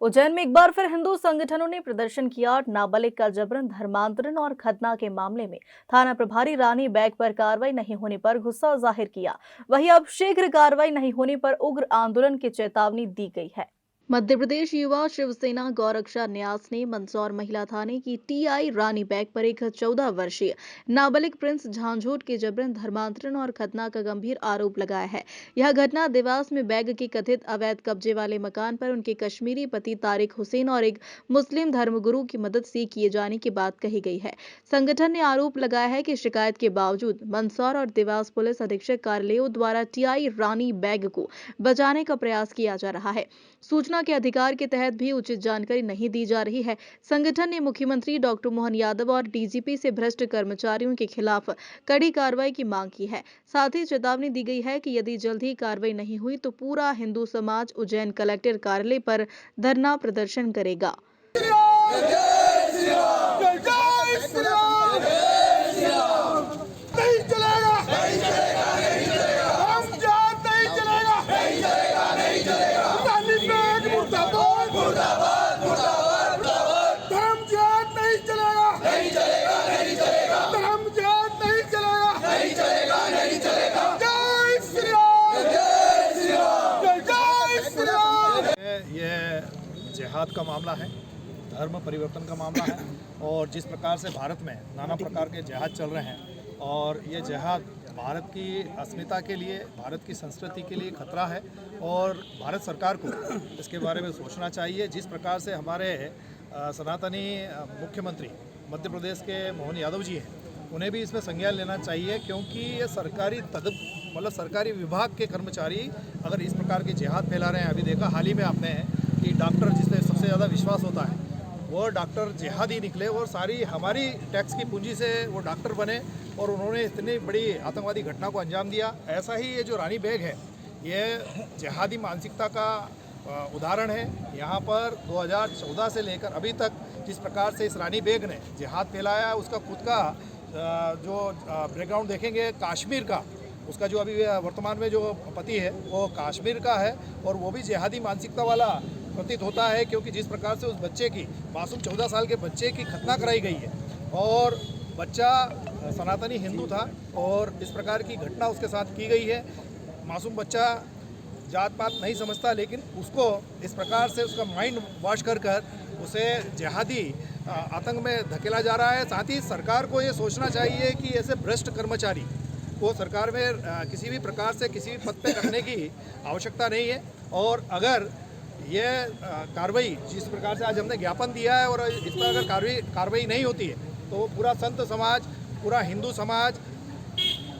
उज्जैन में एक बार फिर हिंदू संगठनों ने प्रदर्शन किया। नाबालिग का जबरन धर्मांतरण और खतना के मामले में थाना प्रभारी रानी बैग पर कार्रवाई नहीं होने पर गुस्सा जाहिर किया। वहीं अब शीघ्र कार्रवाई नहीं होने पर उग्र आंदोलन की चेतावनी दी गई है। मध्य प्रदेश युवा शिवसेना गौरक्षा न्यास ने मंदसौर महिला थाने की टीआई रानी बैग पर एक 14 वर्षीय नाबालिग प्रिंस झांझोट के जबरन धर्मांतरण और खतना का गंभीर आरोप लगाया है। यह घटना देवास में बैग के कथित अवैध कब्जे वाले मकान पर उनके कश्मीरी पति तारिक हुसैन और एक मुस्लिम धर्मगुरु की मदद से किए जाने की बात कही गई है। संगठन ने आरोप लगाया है कि शिकायत के बावजूद मंदसौर और देवास पुलिस अधीक्षक कार्यालयों द्वारा टीआई रानी बैग को बचाने का प्रयास किया जा रहा है। सूचना के अधिकार के तहत भी उचित जानकारी नहीं दी जा रही है। संगठन ने मुख्यमंत्री डॉक्टर मोहन यादव और डीजीपी से भ्रष्ट कर्मचारियों के खिलाफ कड़ी कार्रवाई की मांग की है। साथ ही चेतावनी दी गई है कि यदि जल्द ही कार्रवाई नहीं हुई तो पूरा हिंदू समाज उज्जैन कलेक्टर कार्यालय पर धरना प्रदर्शन करेगा। जिहाद का मामला है, धर्म परिवर्तन का मामला है और जिस प्रकार से भारत में नाना प्रकार के जिहाद चल रहे हैं और ये जिहाद भारत की अस्मिता के लिए, भारत की संस्कृति के लिए खतरा है और भारत सरकार को इसके बारे में सोचना चाहिए। जिस प्रकार से हमारे सनातनी मुख्यमंत्री मध्य प्रदेश के मोहन यादव जी हैं, उन्हें भी इसमें संज्ञान लेना चाहिए क्योंकि ये सरकारी विभाग के कर्मचारी अगर इस प्रकार के जिहाद फैला रहे हैं। अभी देखा हाल ही में आपने कि डॉक्टर जिसपे सबसे ज़्यादा विश्वास होता है वो डॉक्टर जिहादी निकले और सारी हमारी टैक्स की पूंजी से वो डॉक्टर बने और उन्होंने इतनी बड़ी आतंकवादी घटना को अंजाम दिया। ऐसा ही ये जो रानी बैग है ये जिहादी मानसिकता का उदाहरण है। यहाँ पर 2014 से लेकर अभी तक जिस प्रकार से इस रानी बैग ने जिहाद फैलाया, उसका खुद का जो बैकग्राउंड देखेंगे कश्मीर का, उसका जो अभी वर्तमान में जो पति है वो कश्मीर का है और वो भी जिहादी मानसिकता वाला प्रतीत होता है क्योंकि जिस प्रकार से उस बच्चे की, मासूम 14 साल के बच्चे की खतना कराई गई है और बच्चा सनातनी हिंदू था और इस प्रकार की घटना उसके साथ की गई है। मासूम बच्चा जात पात नहीं समझता लेकिन उसको इस प्रकार से उसका माइंड वॉश कर उसे जिहादी आतंक में धकेला जा रहा है। साथ ही सरकार को ये सोचना चाहिए कि ऐसे भ्रष्ट कर्मचारी को सरकार में किसी भी प्रकार से किसी भी पद पे करने की आवश्यकता नहीं है और अगर ये कार्रवाई जिस प्रकार से आज हमने ज्ञापन दिया है और इस पर अगर कार्रवाई नहीं होती है तो पूरा संत समाज, पूरा हिंदू समाज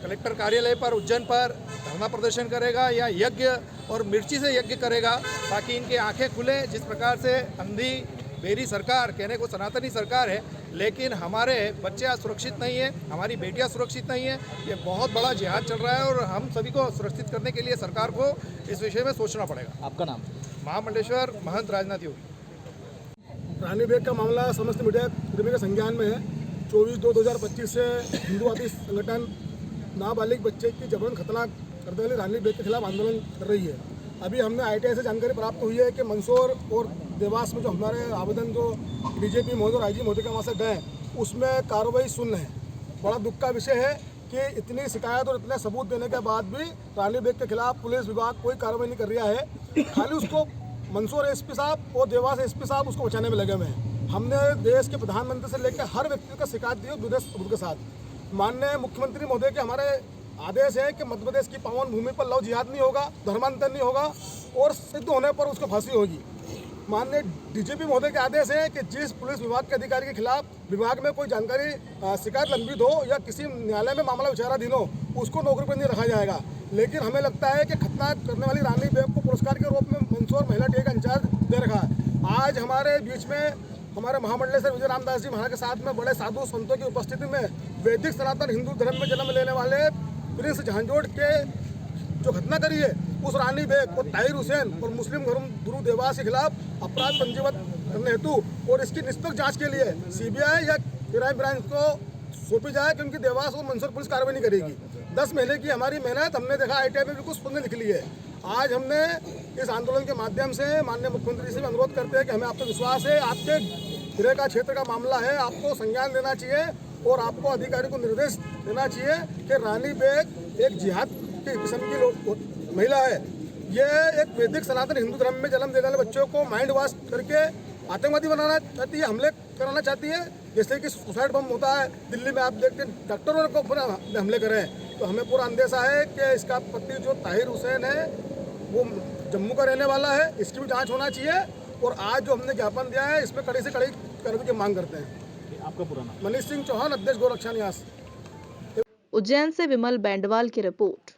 कलेक्टर कार्यालय पर, उज्जैन पर धरना प्रदर्शन करेगा या यज्ञ और मिर्ची से यज्ञ करेगा ताकि इनकी आंखें खुले। जिस प्रकार से अंधी बेरी सरकार, कहने को सनातनी सरकार है लेकिन हमारे बच्चे आज सुरक्षित नहीं है, हमारी बेटियां सुरक्षित नहीं है। ये बहुत बड़ा जिहाद चल रहा है और हम सभी को सुरक्षित करने के लिए सरकार को इस विषय में सोचना पड़ेगा। आपका नाम? महामंडलेश्वर महंत राजनाथ योगी। रानी बैग का मामला समस्त मीडिया कर्मी के संज्ञान में है। 24/2/2025 से हिंदूवादी संगठन नाबालिग बच्चे की जबरन खतना करने वाली रानी बैग के खिलाफ आंदोलन कर रही है। अभी हमने ITI से जानकारी प्राप्त हुई है कि मंदसौर और देवास में जो हमारे आवेदन जो डीजीपी महोदय और आईजी महोदय के वहाँ से गए उसमें कार्रवाई शून्य है। बड़ा दुख का विषय है कि इतनी शिकायत और इतने सबूत देने के बाद भी रानी बैग के खिलाफ पुलिस विभाग कोई कार्रवाई नहीं कर रहा है। खाली उसको मंदसौर एसपी साहब और देवास एसपी साहब उसको बचाने में लगे हुए हैं। हमने देश के प्रधानमंत्री से लेकर हर व्यक्ति का शिकायत दी विदेश सबूत के साथ। माननीय मुख्यमंत्री महोदय के हमारे आदेश है कि मध्य प्रदेश की पावन भूमि पर लव जिहाद नहीं होगा, धर्मांतर नहीं होगा और सिद्ध होने पर उसको फांसी होगी। माननीय डीजीपी महोदय के आदेश है कि जिस पुलिस विभाग के अधिकारी के खिलाफ विभाग में कोई जानकारी शिकायत लंबित हो या किसी न्यायालय में मामला विचाराधीन हो उसको नौकरी पर नहीं रखा जाएगा। लेकिन हमें लगता है कि खतना करने वाली रानी बैग को पुरस्कार के रूप में मंदसौर महिला टीआई का इंचार्ज दे रखा है। आज हमारे बीच में हमारे महामंडलेश्वर विजय रामदास जी महाराज के साथ में बड़े साधु संतों की उपस्थिति में वैदिक सनातन हिंदू धर्म में जन्म लेने वाले प्रिंस झांझोट के जो घटना करी है उस रानी बैग और ताहिर हुसैन और मुस्लिम गुरु देवास के खिलाफ अपराध पंजीबद्ध करने हेतु और इसकी निष्पक्ष जांच के लिए CBI या क्राइम ब्रांच को सौंपी जाए क्योंकि देवास और मंदसौर पुलिस कार्रवाई नहीं करेगी। 10 महीने की हमारी मेहनत हमने देखा ITI में बिल्कुल शून्य लिख ली है। आज हमने इस आंदोलन के माध्यम से माननीय मुख्यमंत्री से भी अनुरोध करते हैं कि हमें आप पर विश्वास है, आपके गृह का क्षेत्र का मामला है, आपको संज्ञान लेना चाहिए और आपको अधिकारी को निर्देश देना चाहिए कि रानी बेग एक जिहाद की किस्म की महिला है। ये एक वैदिक सनातन हिंदू धर्म में जन्म देने वाले बच्चों को माइंड वॉश करके आतंकवादी बनाना चाहती है, हमले कराना चाहती है। जैसे कि सुसाइड बम होता है दिल्ली में, आप देखते हैं डॉक्टरों को पूरा हमले करे हैं। तो हमें पूरा अंदेशा है कि इसका पति जो ताहिर हुसैन है वो जम्मू का रहने वाला है, इसकी भी जांच होना चाहिए। और आज जो हमने ज्ञापन दिया है इसमें कड़ी से कड़ी कार्रवाई की मांग करते हैं। आपका पूरा नाम? मनीष सिंह चौहान, अध्यक्ष गोरक्षा न्यास। उज्जैन से विमल बैंडवाल की रिपोर्ट।